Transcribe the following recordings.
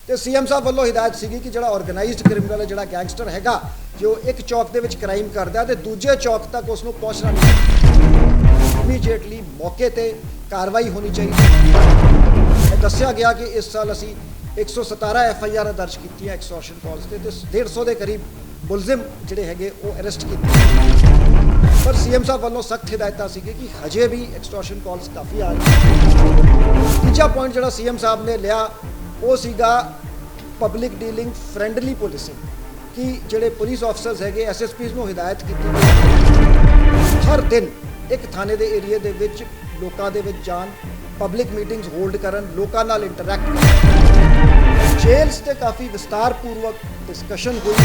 तो सीएम साहब वालों हिदायत सी कि जो ऑर्गेनाइज्ड क्रिमिनल है, जो गैंगस्टर हैगा, जो एक चौक के क्राइम करता है तो दूजे चौक तक उसको पहुँचना नहीं, इमीजिएटली मौके पर कार्रवाई होनी चाहिए। दस्या गया कि इस साल असी 117 FIR दर्ज की एक्सटॉर्शन कॉल्स से, 150 के करीब मुलजिम जोड़े है वो अरेस्ट किए। पर सीएम साहब वालों सख्त हिदायत सी कि हजे भी एक्सटॉर्शन कॉल्स काफ़ी आ रही। तीजा पॉइंट जो सीएम साहब ने लिया वो सीगा पब्लिक डीलिंग फ्रेंडली पुलिसिंग, कि जोड़े पुलिस ऑफिसर्स है SSPs को हिदायत की हर दिन एक थाने के एरिए के लोगों के जान, पब्लिक मीटिंग्स होल्ड करन, लोगों नाल इंटरैक्ट करन। जेल्स से काफ़ी विस्तारपूर्वक डिस्कशन हुई।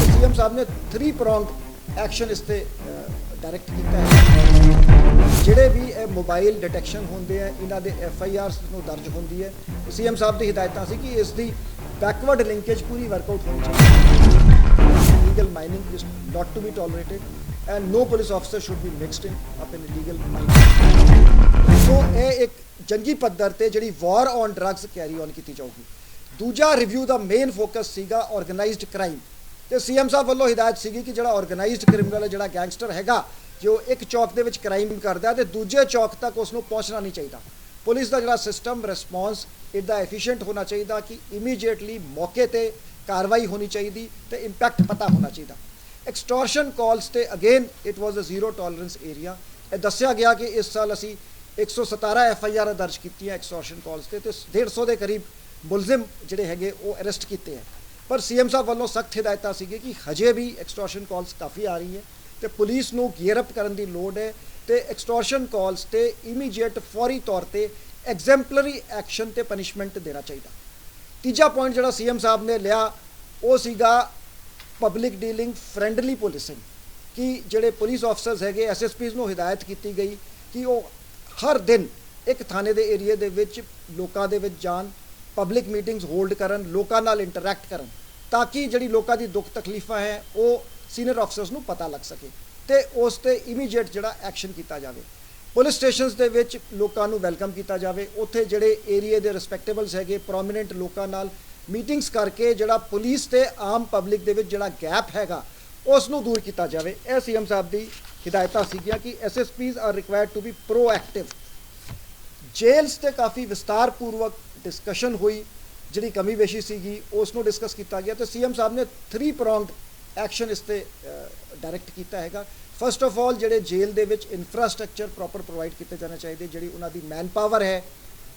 सीएम साहब ने 3 pronged एक्शन इस डायरैक्ट किया है। जोड़े भी मोबाइल डिटेक्शन होंगे हैं, इन्हों के FIRs दर्ज होंगी है। सीएम साहब की हिदायत सी कि इसकी बैकवर्ड लिंकेज पूरी वर्कआउट होनी चाहिए। Legal mining is not to be tolerated and no police officer should be mixed in up in legal mining. सो ये एक जंगी पद्धर ते जिहड़ी war on drugs carry on की जाऊगी। दूजा रिव्यू का मेन फोकस सीगा ऑर्गेनाइज्ड क्राइम। तो सीएम साहब वालों हिदायत सी कि जो ऑर्गेनाइज्ड क्रिमिनल है, जो गैंगस्टर हैगा, जो एक चौक के क्राइम करता है तो दूजे चौक तक उसको पहुँचना नहीं चाहिए। पुलिस का जो सिस्टम रिस्पॉन्स इदा एफिशिएंट होना चाहिए कि इमीजिएटली मौके पर कार्रवाई होनी चाहिए तो इंपैक्ट पता होना चाहिए। एक्सटॉर्शन कॉल्स ते again it was a zero tolerance area. दस्या गया कि इस साल असी 117 FIR दर्ज की एक्सटॉर्शन कॉल्स से, 150 के करीब मुलजिम जोड़े है वो अरेस्ट किए हैं। पर सीएम साहब वालों सख्त हिदायत सी कि हजे भी एक्सटॉर्शन कॉल्स काफ़ी आ रही है तो पुलिस को गियरअप करने की लोड़ है। तो एक्सटॉर्शन कॉल्स से इमीजिएट फौरी तौर पर एग्जैम्पलरी एक्शन ते पनिशमेंट देना चाहिए। तीजा पॉइंट जो सीएम साहब ने लिया वो सीगा पब्लिक डीलिंग फ्रेंडली पुलिसिंग, कि जोड़े पुलिस ऑफिसर्स है SSPs को हिदायत की गई कि वो हर दिन एक थाने के एरिए के लोगों के जान, पब्लिक मीटिंग्स होल्ड करन, लोगों नाल इंटरैक्ट करन, ताकि जिहड़ी लोगों की दुख तकलीफां है वो सीनियर ऑफिसर्स को पता लग सके तो उस पर इमीजिएट जोड़ा एक्शन किया जाए। पुलिस स्टेशनस के लोगों को वैलकम किया जाए, उत्थे जिहड़े एरिए के रिस्पैक्टेबल्स है प्रोमीनेंट लोगों नाल मीटिंग्स करके जोड़ा पुलिस ते आम पब्लिक के जोड़ा गैप हैगा उसनूं दूर किया जाए। यह सीएम साहब की हिदायत सीगियां कि SSPs are required to be proactive. Jails से काफ़ी विस्तारपूर्वक डिस्कशन हुई, जी कमी बेशी सी उसको डिस्कस किया गया। तो सीएम साहब ने 3 pronged एक्शन इस डायरैक्ट किया है। फर्स्ट ऑफ ऑल जोड़े जेल के इंफ्रास्ट्रक्चर प्रॉपर प्रोवाइड किए जाने चाहिए, जी उन्होंने मैन पावर है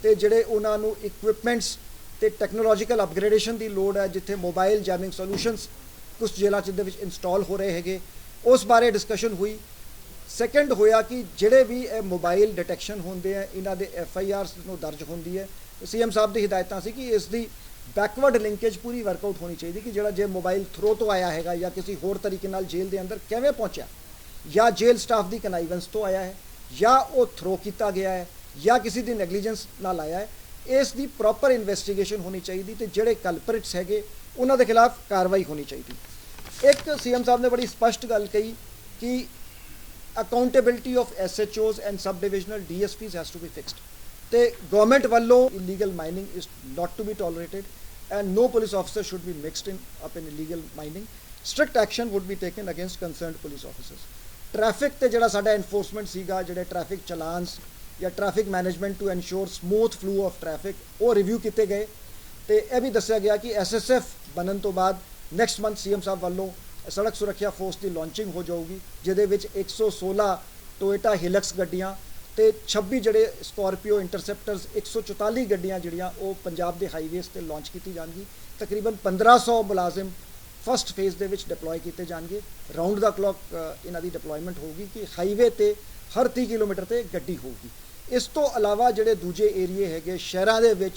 तो जोड़े उन्होंने इक्विपमेंट्स तो टैक्नोलॉजिकल अपग्रेडेशन की लोड़ है, जिथे मोबाइल जैमिंग सोल्यूशनस कुछ जेलों इंस्टॉल हो रहे हैं, उस बारे डिस्कशन हुई। सैकेंड होया कि जोड़े भी मोबाइल डिटेक्शन होंगे हैं, इन्हों के FIRs दर्ज होंगी है। सीएम साहब की हिदायत सी कि इसकी बैकवर्ड लिंकेज पूरी वर्कआउट होनी चाहिए, कि जो मोबाइल थ्रो तो आया है या किसी होर तरीके नाल जेल के अंदर किवें पहुँचा, या जेल स्टाफ की कनाइवेंस तो आया है, या वो थ्रो किया गया है, या किसी की नैगलीजेंस नाल आया है। इसकी प्रॉपर इन्वेस्टिगेशन होनी चाहिए तो जोड़े कल्परिट्स है उन्होंने खिलाफ कार्रवाई होनी चाहिए। एक सीएम साहब ने बड़ी स्पष्ट गल कही कि accountability of SHOs and sub divisional DSPs has to be fixed. तो गवर्नमेंट वालों illegal mining is not to be tolerated and no police officer should be mixed in up in illegal mining. Strict action would be taken against concerned police officers. Traffic ते जिहड़ा साडा enforcement सीगा, जिहड़े traffic challans या traffic management to ensure smooth flow of traffic वो review किए गए। तो यह भी दस्या गया कि SSF बनने तो बाद नैक्सट मंथ सीएम साहब वालों सड़क सुरक्षा फोर्स की लॉन्चिंग हो जाऊगी, जिहदे विच 116 टोयोटा हिलक्स गड्डियां ते 26 जड़े स्कॉर्पियो इंटरसेप्टर्स 144 गड्डियां जिहड़ियां वो पंजाब के हाईवेज़ ते लॉन्च की जाएगी। तकरीबन 1500 मुलाजिम फस्ट फेज़ दे विच डिप्लॉय किए जाएंगे। राउंड द क्लॉक इन्हां दी डिप्लॉयमेंट होगी कि हाईवे ते हर 30 किलोमीटर ते गड्डी होगी। इस तो अलावा जोड़े दूजे एरिए है शहरों के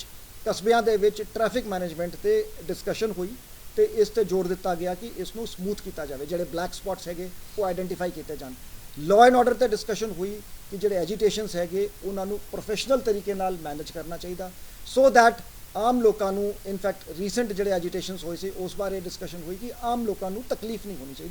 कस्बियां दे विच ट्रैफिक मैनेजमेंट ते डिस्कशन हुई तो इस पर जोर दिता गया कि इसनूं स्मूथ किया जाए, जोड़े ब्लैक स्पॉट्स है वो आइडेंटिफाई किए जान। लॉ एंड ऑर्डर पर डिस्कशन हुई कि जोड़े एजीटेशनस है उन्होंने प्रोफेशनल तरीके नाल मैनेज करना चाहिए सो दैट आम लोगों को इनफैक्ट रीसेंट जोड़े एजीटेशनस होए से उस बारे डिस्कशन हुई कि आम लोगों को तकलीफ नहीं होनी चाहिए।